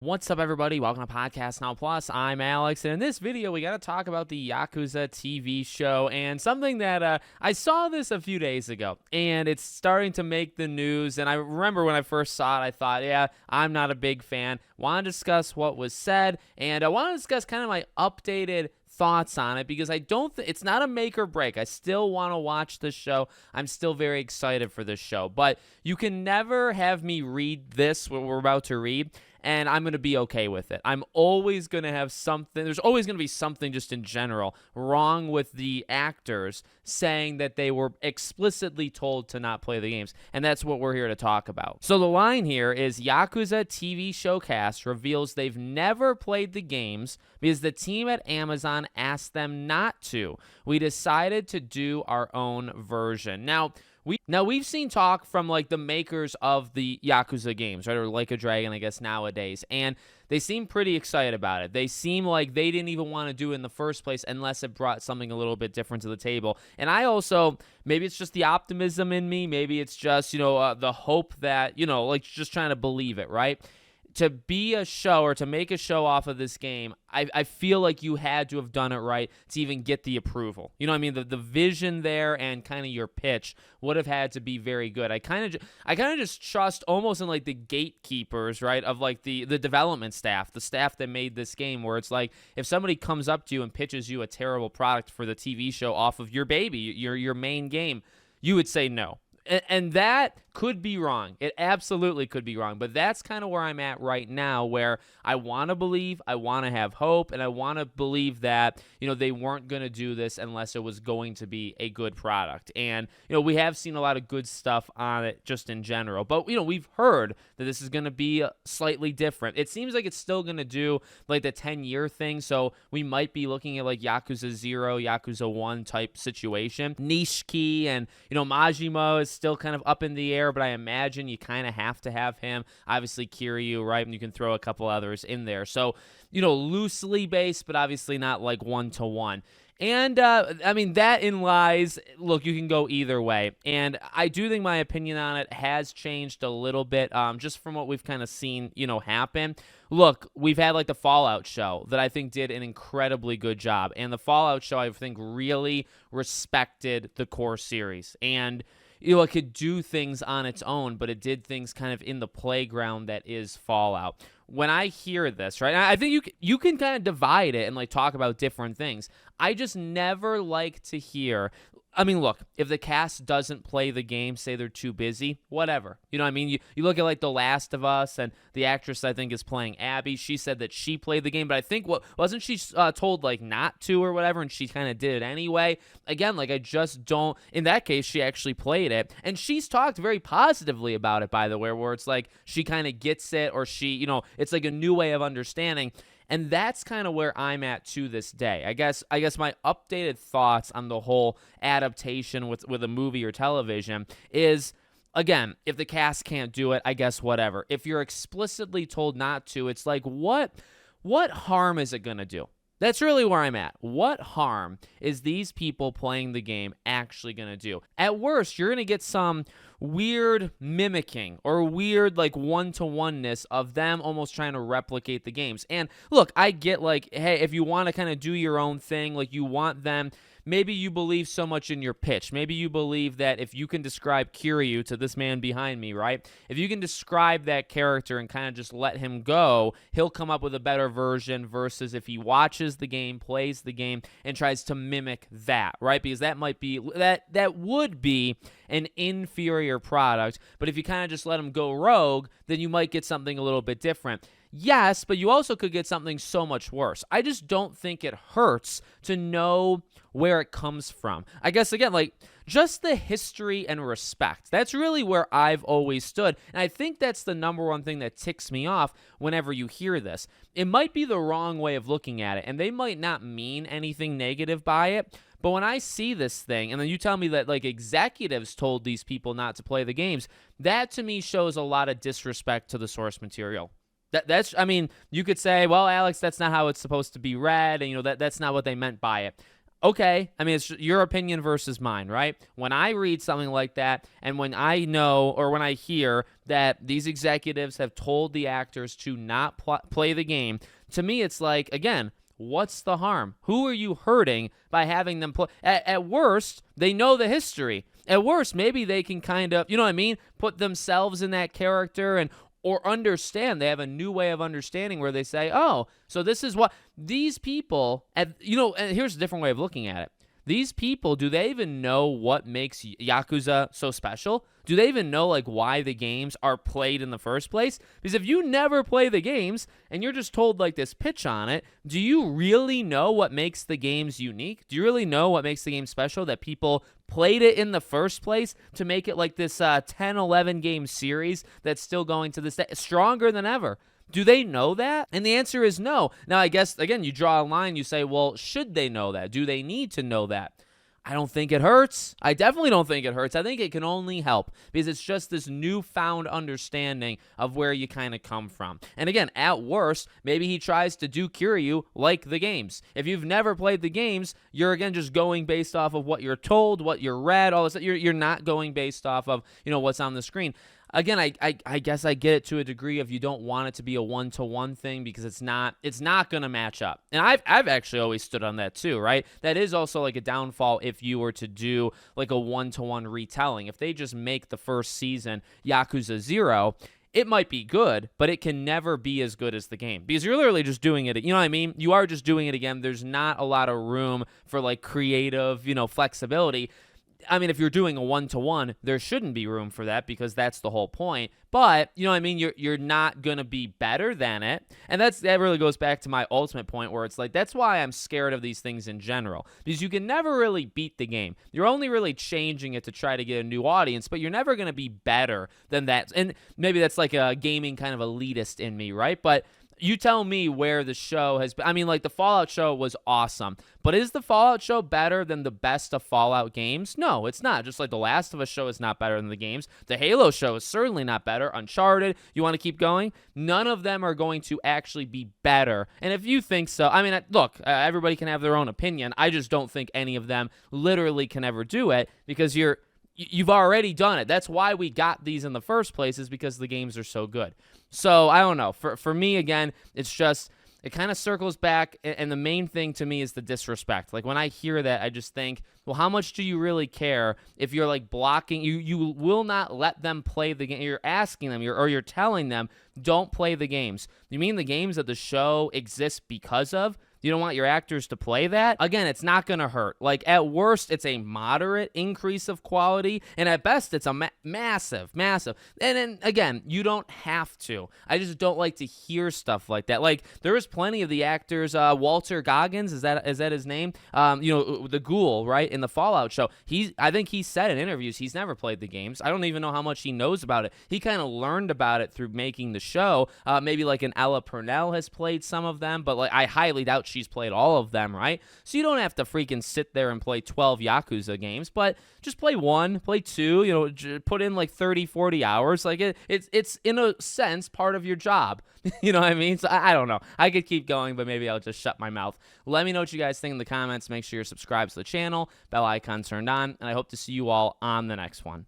What's up, everybody? Welcome to Podcast Now Plus. I'm Alex, and in this video, we got to talk about the Yakuza TV show and something that I saw this a few days ago, and it's starting to make the news. And I remember when I first saw it, I thought, yeah, I'm not a big fan. Want to discuss what was said, and I want to discuss kind of my updated thoughts on it because I don't it's not a make or break. I still want to watch the show. I'm still very excited for this show, but you can never have me read this, what we're about to read, and I'm going to be okay with it. I'm always going to have something. There's always going to be something just in general wrong with the actors saying that they were explicitly told to not play the games, and that's what we're here to talk about. So the line here is Yakuza TV show cast reveals they've never played the games because the team at Amazon asked them not to. We decided to do our own version. Now, we've seen talk from like the makers of the Yakuza games, right, or Like a Dragon, I guess nowadays, and they seem pretty excited about it. They seem like they didn't even want to do it in the first place unless it brought something a little bit different to the table. And I also, maybe it's just the optimism in me, maybe it's just, the hope that, like just trying to believe it, right? To be a show or to make a show off of this game, I feel like you had to have done it right to even get the approval. You know what I mean? The vision there and kind of your pitch would have had to be very good. I kind of just trust almost in like the gatekeepers, right, of like the development staff, the staff that made this game, where it's like if somebody comes up to you and pitches you a terrible product for the TV show off of your baby, your main game, you would say no. And that could be wrong. It absolutely could be wrong. But that's kind of where I'm at right now, where I want to believe, I want to have hope, and I want to believe that, they weren't going to do this unless it was going to be a good product. And, we have seen a lot of good stuff on it just in general. But, we've heard that this is going to be slightly different. It seems like it's still going to do like the 10-year thing. So we might be looking at like Yakuza 0, Yakuza 1 type situation. Nishiki and, Majima is still kind of up in the air, but I imagine you kind of have to have him. Obviously, Kiryu, right? And you can throw a couple others in there. So, loosely based, but obviously not like one-to-one. And, that in lies, look, you can go either way. And I do think my opinion on it has changed a little bit, just from what we've kind of seen, happen. Look, we've had like the Fallout show that I think did an incredibly good job. And the Fallout show, I think, really respected the core series. And, it could do things on its own, but it did things kind of in the playground that is Fallout. When I hear this, right, I think you can kind of divide it and like talk about different things. I just never like to hear. Look, if the cast doesn't play the game, say they're too busy, whatever. You know what I mean? You look at like The Last of Us, and the actress I think is playing Abby. She said that she played the game, but I think wasn't she told like not to or whatever, and she kind of did it anyway. Again, like I just don't. In that case, she actually played it, and she's talked very positively about it, by the way, where it's like she kind of gets it, or she, it's like a new way of understanding. And that's kind of where I'm at to this day. I guess my updated thoughts on the whole adaptation with a movie or television is, again, if the cast can't do it, I guess whatever. If you're explicitly told not to, it's like, what harm is it going to do? That's really where I'm at. What harm is these people playing the game actually going to do? At worst, you're going to get some weird mimicking or weird like one-to-oneness of them almost trying to replicate the games. And look, I get like, hey, if you want to kind of do your own thing, like you want them, maybe you believe so much in your pitch. Maybe you believe that if you can describe Kiryu to this man behind me, right? If you can describe that character and kind of just let him go, he'll come up with a better version versus if he watches the game, plays the game, and tries to mimic that, right? Because that might be, that would be an inferior product. But if you kind of just let him go rogue, then you might get something a little bit different. Yes, but you also could get something so much worse. I just don't think it hurts to know where it comes from. I guess, again, like, just the history and respect. That's really where I've always stood. And I think that's the number one thing that ticks me off whenever you hear this. It might be the wrong way of looking at it, and they might not mean anything negative by it. But when I see this thing, and then you tell me that like executives told these people not to play the games, that to me shows a lot of disrespect to the source material. That's you could say, well, Alex, that's not how it's supposed to be read, and that's not what they meant by it. Okay, I mean, it's your opinion versus mine, right? When I read something like that, and when I know or when I hear that these executives have told the actors to not play the game, to me, it's like, again, what's the harm? Who are you hurting by having them play? At worst, they know the history. At worst, maybe they can kind of, you know what I mean, put themselves in that character and or understand. They have a new way of understanding where they say, oh, so this is what these people, and here's a different way of looking at it. These people, do they even know what makes Yakuza so special? Do they even know like why the games are played in the first place? Because if you never play the games and you're just told like this pitch on it, do you really know what makes the games unique? Do you really know what makes the game special that people played it in the first place to make it like this 10, 11 game series that's still going to this day, stronger than ever? Do they know that? And the answer is no. Now, I guess, again, you draw a line. You say, well, should they know that? Do they need to know that? I don't think it hurts. I definitely don't think it hurts. I think it can only help because it's just this newfound understanding of where you kind of come from. And again, at worst, maybe he tries to do Kiryu like the games. If you've never played the games, you're, again, just going based off of what you're told, what you're read, all this. You're not going based off of, what's on the screen. Again, I guess I get it to a degree if you don't want it to be a one-to-one thing because it's not going to match up. And I've actually always stood on that too, right? That is also like a downfall if you were to do like a one-to-one retelling. If they just make the first season Yakuza 0, it might be good, but it can never be as good as the game because you're literally just doing it. You know what I mean? You are just doing it again. There's not a lot of room for like creative, flexibility. I mean, if you're doing a one-to-one, there shouldn't be room for that because that's the whole point. But, you know what I mean? You're not going to be better than it. And that really goes back to my ultimate point where it's like, that's why I'm scared of these things in general. Because you can never really beat the game. You're only really changing it to try to get a new audience, but you're never going to be better than that. And maybe that's like a gaming kind of elitist in me, right? But you tell me where the show has been. I mean, like, the Fallout show was awesome. But is the Fallout show better than the best of Fallout games? No, it's not. Just like the Last of Us show is not better than the games. The Halo show is certainly not better. Uncharted, you want to keep going? None of them are going to actually be better. And if you think so, I mean, look, everybody can have their own opinion. I just don't think any of them literally can ever do it because you've already done it. That's why we got these in the first place, is because the games are so good. So, I don't know. For me, again, it's just, it kind of circles back, and the main thing to me is the disrespect. Like, when I hear that, I just think, well, how much do you really care if you're, like, blocking? You will not let them play the game. You're asking them, or you're telling them, don't play the games. You mean the games that the show exists because of? You don't want your actors to play that? Again, it's not going to hurt. Like, at worst, it's a moderate increase of quality, and at best, it's a massive. And then, again, you don't have to. I just don't like to hear stuff like that. Like, there is plenty of the actors, Walter Goggins, is that his name? The ghoul, right, in the Fallout show. I think he said in interviews he's never played the games. I don't even know how much he knows about it. He kind of learned about it through making the show. Maybe like an Ella Purnell has played some of them, but like I highly doubt she's played all of them, right? So you don't have to freaking sit there and play 12 Yakuza games, but just play one, play two, put in like 30, 40 hours. Like it's in a sense part of your job. You know what I mean? So I don't know. I could keep going, but maybe I'll just shut my mouth. Let me know what you guys think in the comments. Make sure you're subscribed to the channel, bell icon turned on, and I hope to see you all on the next one.